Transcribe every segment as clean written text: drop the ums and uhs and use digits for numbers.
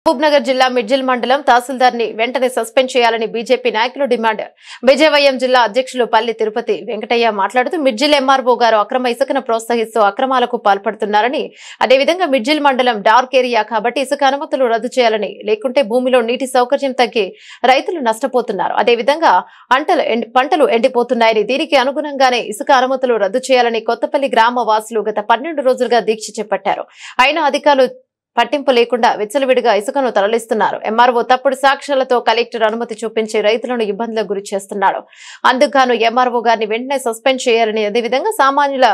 మహబూబ్నగర్ జిల్లా మిడ్జిల్ మండలం తహసీల్దార్ ని వెంటనే సస్పెండ్ చేయాలని బీజేపీ నాయకులు డిమాండ్. విజయవయం జిల్లా అధ్యక్షులు పల్లి తిరుపతి వెంకటయ్య మాట్లాడుతూ మిడ్జిల్ ఎంఆర్ఓ గారు అక్రమ ఇసుకను ప్రోత్సహిస్తూ అక్రమాలకు పాల్పడుతున్నారని, అదేవిధంగా మిడ్జిల్ మండలం డార్క్ ఏరియా కాబట్టి ఇసుక అనుమతులు రద్దు చేయాలని, లేకుంటే భూమిలో నీటి సౌకర్యం తగ్గి రైతులు నష్టపోతున్నారు, అదేవిధంగా పంటలు ఎండిపోతున్నాయని, దీనికి అనుగుణంగానే ఇసుక అనుమతులు రద్దు చేయాలని కొత్తపల్లి గ్రామ వాసులు గత 12 రోజులుగా దీక్ష చేపట్టారు. అయినా అధికారులు పట్టింపు లేకుండా విచ్చలవిడిగా ఇసుకను తరలిస్తున్నారు. ఎంఆర్ఓ తప్పుడు సాక్ష్యాలతో కలెక్టర్ అనుమతి చూపించి రైతులను ఇబ్బందులకు గురి చేస్తున్నాడు. అందుకు ఎంఆర్ఓ గారిని వెంటనే సస్పెండ్ చేయాలని, అదేవిధంగా సామాన్యుల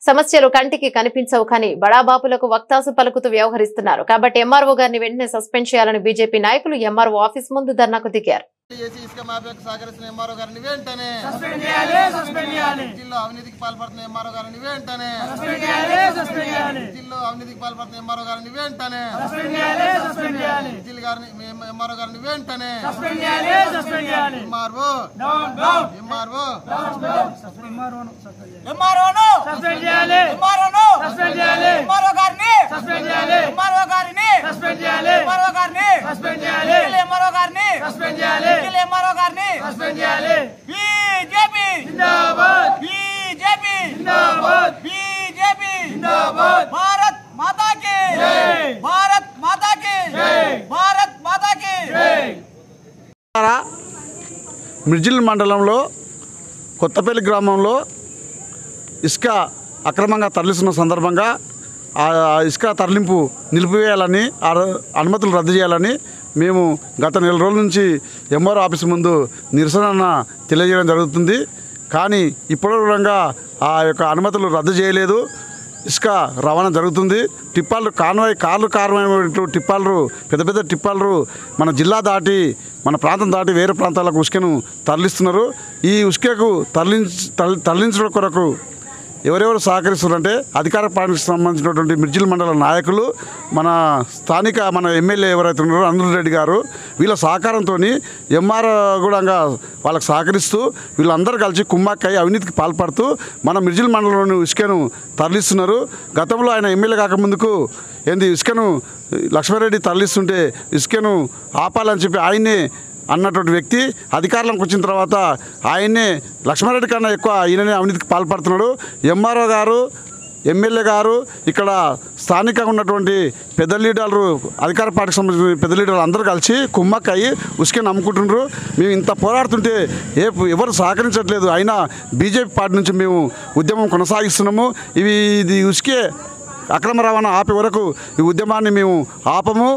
సమస్యలు కంటికి కనిపించవు కానీ బడాబాపులకు వక్తాసు పలుకుతూ వ్యవహరిస్తున్నారు. కాబట్టి ఎంఆర్ఓ గారిని వెంటనే సస్పెండ్ చేయాలని బీజేపీ నాయకులు ఎంఆర్ఓ ఆఫీస్ ముందు ధర్నాకు దిగారు. అవినీతికి పాల్పడుతున్న ఎంఆర్ఓ గారిని వెంటనే అవినీతికి పాల్పడుతున్న ఎంఆర్ఓ గారిని వెంటనే ఎంఆర్ఓ గారిని వెంటనే भारत माता की भारत माता की भारत माता की మిడ్జిల్ మండలంలో కొత్తపల్లి గ్రామంలో ఇసుక అక్రమంగా తరలిస్తున్న సందర్భంగా ఆ ఇసుక తరలింపు నిలిపివేయాలని, అనుమతులు రద్దు చేయాలని మేము గత నెల రోజుల నుంచి ఎంఆర్ఓ ఆఫీస్ ముందు నిరసన తెలియజేయడం జరుగుతుంది. కానీ ఇప్పటివరకు ఆ యొక్క అనుమతులు రద్దు చేయలేదు. ఇసుక రవాణా జరుగుతుంది. టిప్పాలు కారణమైన టిప్పాలు పెద్ద పెద్ద టిప్పాలు మన జిల్లా దాటి, మన ప్రాంతం దాటి వేరే ప్రాంతాలకు ఉసుకను తరలిస్తున్నారు. ఈ ఉసుకకు తరలించడం కొరకు ఎవరెవరు సహకరిస్తున్నారంటే అధికార పార్టీకి సంబంధించినటువంటి మిడ్జిల్ మండల నాయకులు, మన స్థానిక ఎమ్మెల్యే ఎవరైతే ఉన్నారో అనిల్ రెడ్డి గారు, వీళ్ళ సహకారంతో ఎంఆర్ఓ కూడా వాళ్ళకి సహకరిస్తూ వీళ్ళందరూ కలిసి కుమ్మక్కై అవినీతికి పాల్పడుతూ మన మిడ్జిల్ మండలంలోని ఇసుకను తరలిస్తున్నారు. గతంలో ఆయన ఎమ్మెల్యే కాకముందుకు ఇసుకను లక్ష్మారెడ్డి తరలిస్తుంటే ఇసుకను ఆపాలని చెప్పి ఆయన్నే అన్నటువంటి వ్యక్తి అధికారంలోకి వచ్చిన తర్వాత ఆయన్నే లక్ష్మారెడ్డి కన్నా ఎక్కువ ఈయననే అవినీతికి పాల్పడుతున్నాడు. ఎంఆర్ఓ గారు, ఎమ్మెల్యే గారు, ఇక్కడ స్థానికంగా ఉన్నటువంటి పెద్ద లీడర్లు, అధికార పార్టీకి సంబంధించిన పెద్ద లీడర్లు అందరూ కలిసి కుమ్మక్కయ్యి ఉసుకని నమ్ముకుంటున్నారు. మేము ఇంత పోరాడుతుంటే ఎవరు సహకరించట్లేదు. అయినా బీజేపీ పార్టీ నుంచి మేము ఉద్యమం కొనసాగిస్తున్నాము. ఇది ఉసుకే అక్రమ రవాణా ఆపే వరకు ఈ ఉద్యమాన్ని మేము ఆపము,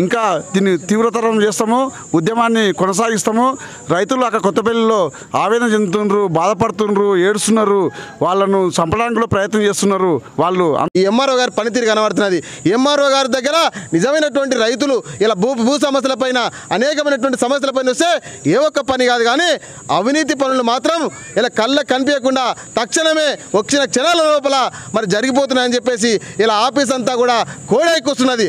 ఇంకా దీన్ని తీవ్రతరం చేస్తాము, ఉద్యమాన్ని కొనసాగిస్తాము. రైతులు అక్కడ కొత్తపల్లిలో ఆవేదన చెందుతున్నారు, బాధపడుతున్నారు, ఏడుస్తున్నారు, వాళ్ళను చంపడానికి ప్రయత్నం చేస్తున్నారు. వాళ్ళు ఈ ఎంఆర్ఓ గారి పనితీరు కనబడుతున్నది. ఎంఆర్ఓ గారి దగ్గర నిజమైనటువంటి రైతులు ఇలా భూ సమస్యలపైన, అనేకమైనటువంటి సమస్యలపైన వస్తే ఏ ఒక్క పని కాదు, కానీ అవినీతి పనులు మాత్రం ఇలా కళ్ళకు కనిపించకుండా తక్షణమే వచ్చిన క్షణాల లోపల మరి జరిగిపోతున్నాయని చెప్పేసి ఇలా ఆఫీస్ అంతా కూడా కోడెక్కుస్తున్నది.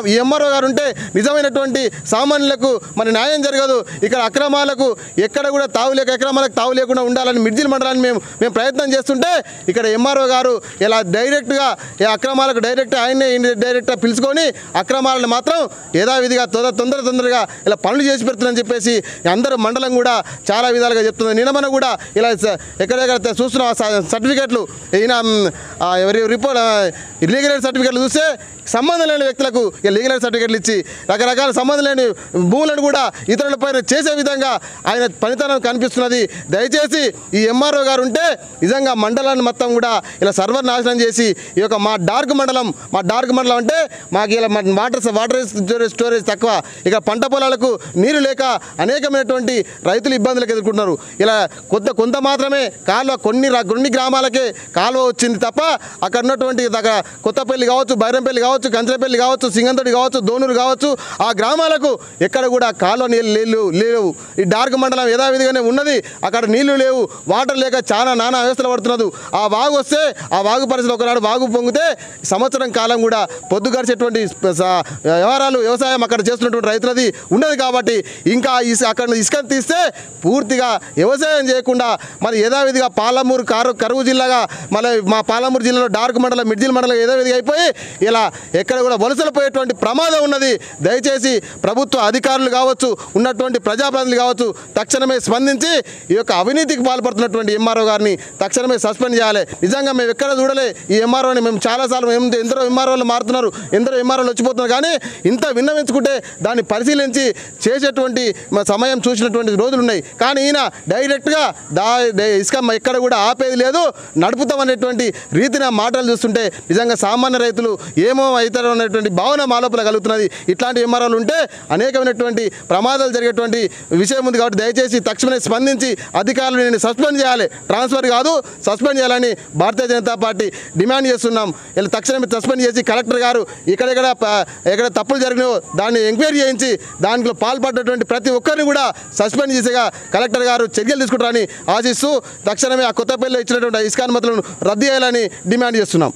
ఈ ఎంఆర్ఓ గారు ఉంటే నిజమైనటువంటి సామాన్యులకు మరి న్యాయం జరగదు. ఇక్కడ అక్రమాలకు ఎక్కడ కూడా అక్రమాలకు తావు లేకుండా ఉండాలని మిడ్జిల్ మండలాన్ని మేము ప్రయత్నం చేస్తుంటే ఇక్కడ ఎంఆర్ఓ గారు ఇలా డైరెక్ట్గా అక్రమాలకు ఆయన్నే డైరెక్ట్గా పిలుచుకొని అక్రమాలను మాత్రం యథావిధిగా తొందరగా ఇలా పనులు చేసి పెడుతుందని చెప్పేసి అందరూ మండలం కూడా చాలా విధాలుగా చెప్తుంది. నిన్న కూడా ఇలా ఎక్కడెక్కడ చూస్తున్న సర్టిఫికెట్లు ఈయన రిపోర్ట్ ఇల్లీగల్ సర్టిఫికెట్లు చూస్తే సంబంధం లేని వ్యక్తులకు లీగల్ సర్టిఫికెట్లు ఇచ్చి రకరకాల సంబంధం లేని భూములను కూడా ఇతరులపైన చేసే విధంగా ఆయన పనితనం కనిపిస్తున్నది. దయచేసి ఈ ఎంఆర్ఓ గారు ఉంటే నిజంగా మండలాన్ని మొత్తం కూడా ఇలా సర్వర్ నాశనం చేసి ఈ యొక్క మా డార్క్ మండలం అంటే మాకు ఇలా వాటర్ స్టోరేజ్ తక్కువ, ఇక పంట పొలాలకు నీరు లేక అనేకమైనటువంటి రైతులు ఇబ్బందులకు ఎదుర్కొంటున్నారు. ఇలా కొంత మాత్రమే కాలువ కొన్ని గ్రామాలకే కాలువ వచ్చింది తప్ప అక్కడ ఉన్నటువంటి కొత్తపల్లి కావచ్చు, బైరంపల్లి కావచ్చు, కంచరపల్లి కావచ్చు, సింగంతోటి కావచ్చు, దోనూరు కావచ్చు, ఆ గ్రామాలకు ఎక్కడ కూడా కాలువ నీళ్ళు లేవు. ఈ డార్క్ మండలం యథావిధిగానే ఉన్నది. అక్కడ నీళ్లు లేవు, వాటర్ లేక నానా వ్యవస్థలు పడుతున్నది. ఆ వాగు వస్తే ఆ వాగు పరిస్థితి ఒకనాడు వాగు పొంగితే సంవత్సరం కాలం కూడా పొద్దు గడిచేటువంటి వ్యవసాయం అక్కడ చేస్తున్నటువంటి రైతులది ఉన్నది. కాబట్టి ఇంకా అక్కడ ఇసుక తీస్తే పూర్తిగా వ్యవసాయం చేయకుండా మరి యథావిధిగా పాలమూరు కరువు జిల్లాగా మళ్ళీ మా పాలమూరు జిల్లాలో డార్క్ మండలం, మిడ్జిల్ మండలం యథావిధిగా అయిపోయి ఇలా ఎక్కడ కూడా వలసలు పోయేటువంటి ప్రమాదం ప్రమాదం ఉన్నది. దయచేసి ప్రభుత్వ అధికారులు కావచ్చు, ఉన్నటువంటి ప్రజాప్రతినిధులు కావచ్చు, తక్షణమే స్పందించి ఈ యొక్క అవినీతికి పాల్పడుతున్నటువంటి ఎంఆర్ఓ గారిని తక్షణమే సస్పెండ్ చేయాలి. నిజంగా మేము ఎక్కడ చూడలే ఈ ఎంఆర్ఓని. మేము చాలాసార్లు ఎందరో ఎంఆర్ఓలు మారుతున్నారు, ఎందరో ఎంఆర్ఓలు వచ్చిపోతున్నారు, కానీ ఇంత విన్నవించుకుంటే దాన్ని పరిశీలించి చేసేటువంటి సమయం చూసినటువంటి రోజులు ఉన్నాయి. కానీ ఈయన డైరెక్ట్గా ఇసుక ఎక్కడ కూడా ఆపేది లేదు, నడుపుతామనేటువంటి రీతిన మాటలు చూస్తుంటే నిజంగా సామాన్య రైతులు ఏమో అవుతారో అనేటువంటి భావన మాలోపల కలుగుతున్నది. ఇట్లాంటి ఎంఆర్ఓలు ఉంటే అనేకమైనటువంటి ప్రమాదాలు జరిగేటువంటి విషయం ఉంది. కాబట్టి దయచేసి తక్షణమే స్పందించి అధికారులు నేను సస్పెండ్ చేయాలి, ట్రాన్స్ఫర్ కాదు సస్పెండ్ చేయాలని భారతీయ జనతా పార్టీ డిమాండ్ చేస్తున్నాం. ఇలా తక్షణమే సస్పెండ్ చేసి కలెక్టర్ గారు ఎక్కడ తప్పులు జరిగినాయో దాన్ని ఎంక్వైరీ చేయించి దాంట్లో పాల్పడ్డటువంటి ప్రతి ఒక్కరిని కూడా సస్పెండ్ చేసేగా కలెక్టర్ గారు చర్యలు తీసుకుంటారని ఆశిస్తూ తక్షణమే ఆ కొత్తపల్లిలో ఇచ్చినటువంటి ఇసుక అనుమతులను రద్దు చేయాలని డిమాండ్ చేస్తున్నాం.